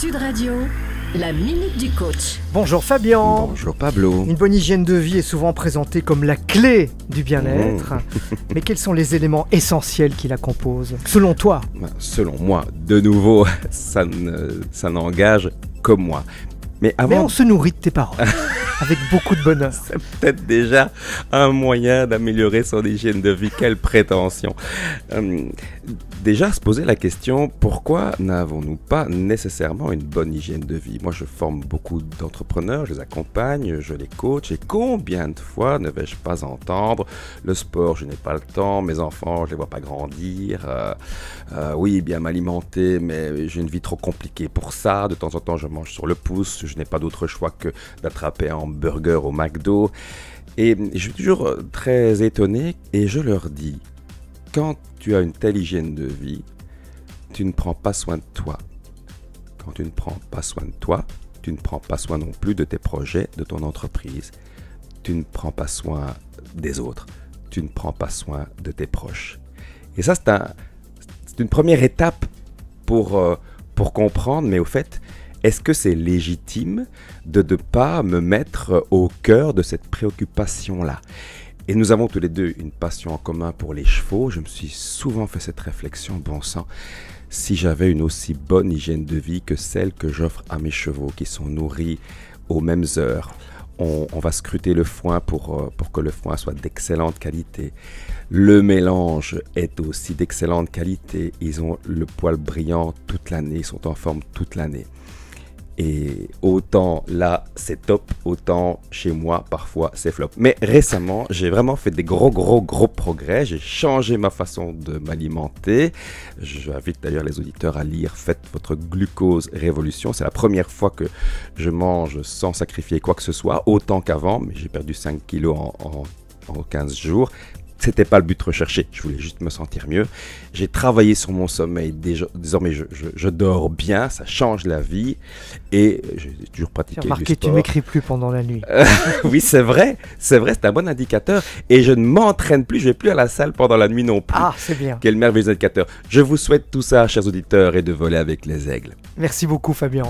Sud Radio, la minute du coach. Bonjour Fabien. Bonjour Pablo. Une bonne hygiène de vie est souvent présentée comme la clé du bien-être. Mais quels sont les éléments essentiels qui la composent, selon toi? Selon moi, de nouveau, ça n'engage que moi. Mais on se nourrit de tes paroles, avec beaucoup de bonheur. C'est peut-être déjà un moyen d'améliorer son hygiène de vie. Quelle prétention. Déjà, se poser la question, pourquoi n'avons-nous pas nécessairement une bonne hygiène de vie? Moi, je forme beaucoup d'entrepreneurs, je les accompagne, je les coach. Et combien de fois ne vais-je pas entendre le sport, je n'ai pas le temps, mes enfants, je ne les vois pas grandir. Oui, bien m'alimenter, mais j'ai une vie trop compliquée pour ça. De temps en temps, je mange sur le pouce. Je n'ai pas d'autre choix que d'attraper un hamburger au McDo. Et je suis toujours très étonné et je leur dis, quand tu as une telle hygiène de vie, tu ne prends pas soin de toi. Quand tu ne prends pas soin de toi, tu ne prends pas soin non plus de tes projets, de ton entreprise. Tu ne prends pas soin des autres. Tu ne prends pas soin de tes proches. Et ça, c'est une première étape pour comprendre, mais au fait, est-ce que c'est légitime de ne pas me mettre au cœur de cette préoccupation-là? Et nous avons tous les deux une passion en commun pour les chevaux. Je me suis souvent fait cette réflexion, bon sang, si j'avais une aussi bonne hygiène de vie que celle que j'offre à mes chevaux qui sont nourris aux mêmes heures. On va scruter le foin pour que le foin soit d'excellente qualité. Le mélange est aussi d'excellente qualité. Ils ont le poil brillant toute l'année, ils sont en forme toute l'année. Et autant là c'est top, autant chez moi parfois c'est flop. Mais récemment j'ai vraiment fait des gros progrès, j'ai changé ma façon de m'alimenter. J'invite d'ailleurs les auditeurs à lire Faites votre glucose révolution. C'est la première fois que je mange sans sacrifier quoi que ce soit, autant qu'avant, mais j'ai perdu 5 kilos en 15 jours. C'était pas le but recherché, je voulais juste me sentir mieux. J'ai travaillé sur mon sommeil, désormais je dors bien, ça change la vie et j'ai toujours pratiqué du sport. J'ai remarqué, tu m'écris plus pendant la nuit. Oui, c'est vrai, c'est un bon indicateur et je ne m'entraîne plus, je vais plus à la salle pendant la nuit non plus. Ah, c'est bien. Quel merveilleux indicateur. Je vous souhaite tout ça, chers auditeurs, et de voler avec les aigles. Merci beaucoup Fabien.